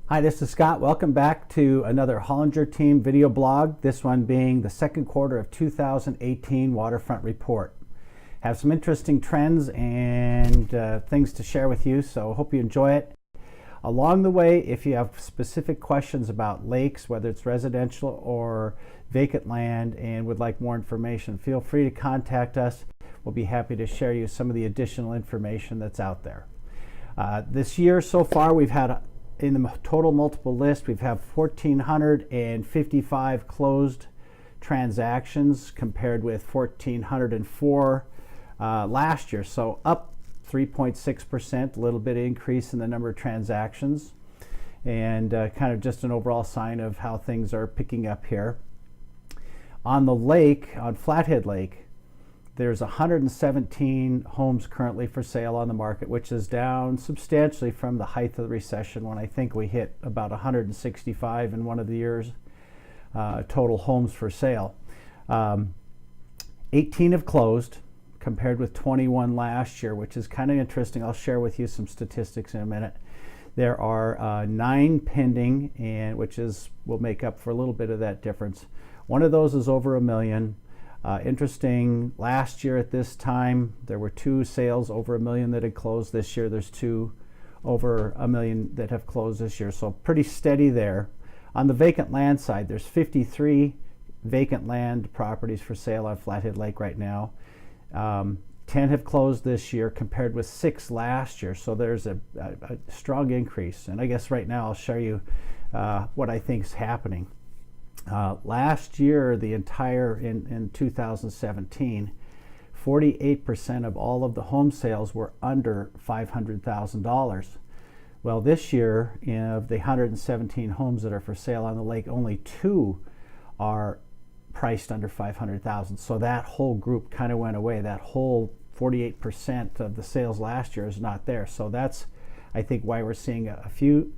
Hi, this is Scott. Welcome back to another Hollinger Team video blog, this one being the second quarter of 2018 Waterfront Report. Have some interesting trends and things to share with you, so hope you enjoy it. Along the way, if you have specific questions about lakes, whether it's residential or vacant land, and would like more information, feel free to contact us. We'll be happy to share you some of the additional information that's out there. This year so far, we've had in the total multiple list, we've had 1,455 closed transactions compared with 1,404 last year. So up 3.6%, a little bit of increase in the number of transactions, and kind of just an overall sign of how things are picking up here. On the lake, on Flathead Lake, there's 117 homes currently for sale on the market, which is down substantially from the height of the recession when I think we hit about 165 in one of the years, total homes for sale. 18 have closed compared with 21 last year, which is kind of interesting. I'll share with you some statistics in a minute. There are 9 pending, and which will make up for a little bit of that difference. One of those is over $1 million. Interesting, last year at this time, there were 2 sales over $1 million that had closed. This year, there's 2 over $1 million that have closed this year. So pretty steady there. On the vacant land side, there's 53 vacant land properties for sale on Flathead Lake right now. 10 have closed this year compared with 6 last year. So there's a strong increase. And I guess right now I'll show you what I think is happening. Last year, the entire in 2017, 48% of all of the home sales were under $500,000. Well, this year, of the 117 homes that are for sale on the lake, only 2 are priced under $500,000. So that whole group kind of went away. That whole 48% of the sales last year is not there. So that's, I think, why we're seeing a few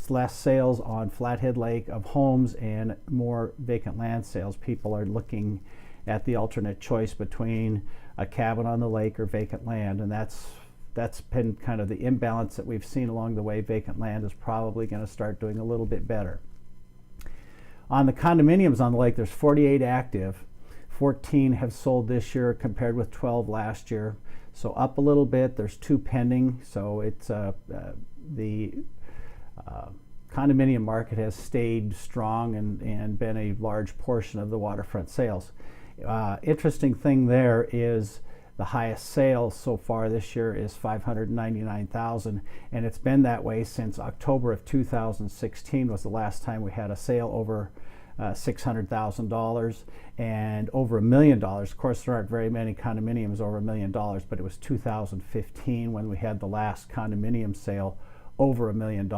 less sales on Flathead Lake of homes and more vacant land sales. People are looking at the alternate choice between a cabin on the lake or vacant land, and that's been kind of the imbalance that we've seen along the way. Vacant land is probably going to start doing a little bit better. On the condominiums on the lake, there's 48 active. 14 have sold this year compared with 12 last year. So up a little bit. There's 2 pending. So it's the condominium market has stayed strong and been a large portion of the waterfront sales. Interesting thing there is the highest sale so far this year is $599,000, and it's been that way since October of 2016 was the last time we had a sale over $600,000 and over $1 million. Of course, there aren't very many condominiums over $1 million, but it was 2015 when we had the last condominium sale over $1 million.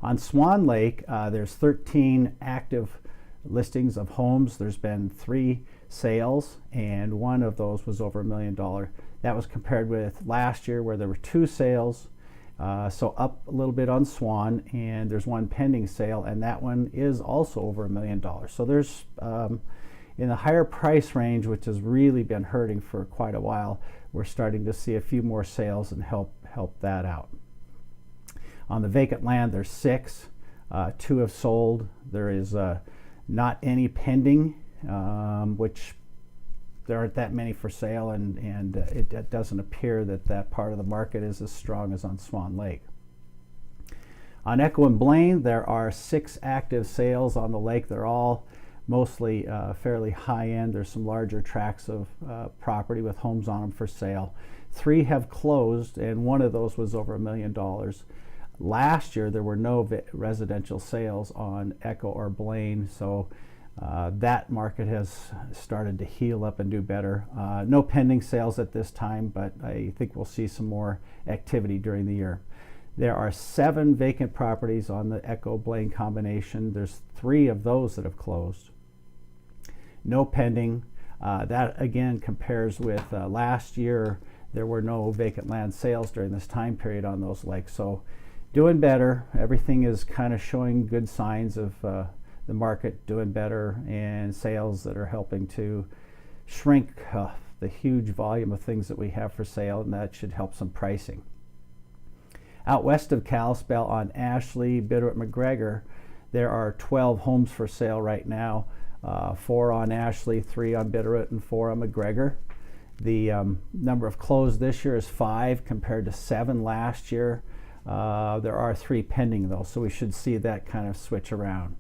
On Swan Lake, there's 13 active listings of homes. There's been 3 sales, and 1 of those was over $1 million. That was compared with last year where there were 2 sales. So up a little bit on Swan, and there's 1 pending sale, and that one is also over $1 million. So there's in the higher price range, which has really been hurting for quite a while, we're starting to see a few more sales and help that out. On the vacant land, there's 6. 2 have sold. There is not any pending, which there aren't that many for sale, and it doesn't appear that part of the market is as strong as on Swan Lake. On Echo and Blaine, there are 6 active sales on the lake. They're all mostly fairly high-end. There's some larger tracts of property with homes on them for sale. 3 have closed, and 1 of those was over $1 million. Last year, there were no residential sales on Echo or Blaine, so that market has started to heal up and do better. No pending sales at this time, but I think we'll see some more activity during the year. There are 7 vacant properties on the Echo-Blaine combination. There's 3 of those that have closed. No pending. That again compares with last year. There were no vacant land sales during this time period on those lakes. So doing better. Everything is kind of showing good signs of the market doing better, and sales that are helping to shrink the huge volume of things that we have for sale, and that should help some pricing. Out west of Kalispell on Ashley, Bitterroot, McGregor, there are 12 homes for sale right now. 4 on Ashley, 3 on Bitterroot, and 4 on McGregor. The number of closed this year is 5 compared to 7 last year. There are 3 pending though, so we should see that kind of switch around,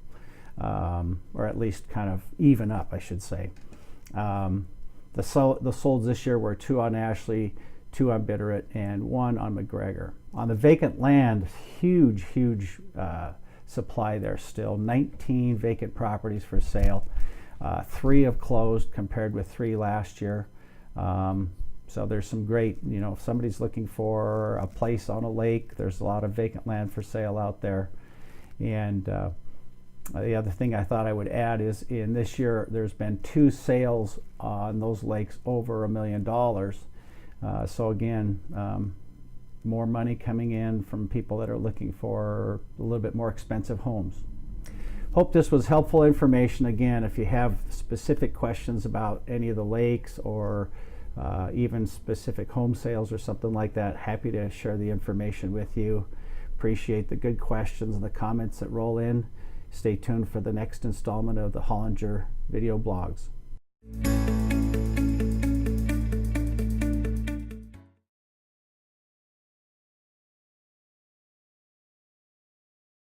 or at least kind of even up, I should say. The solds this year were 2 on Ashley, 2 on Bitterroot, and 1 on McGregor. On the vacant land, huge supply there still. 19 vacant properties for sale. 3 have closed compared with 3 last year. So there's some great, if somebody's looking for a place on a lake, there's a lot of vacant land for sale out there. And the other thing I thought I would add is in this year there's been 2 sales on those lakes over $1 million. So again, more money coming in from people that are looking for a little bit more expensive homes. Hope this was helpful information. Again, if you have specific questions about any of the lakes or even specific home sales or something like that, happy to share the information with you. Appreciate the good questions and the comments that roll in. Stay tuned for the next installment of the Hollinger video blogs.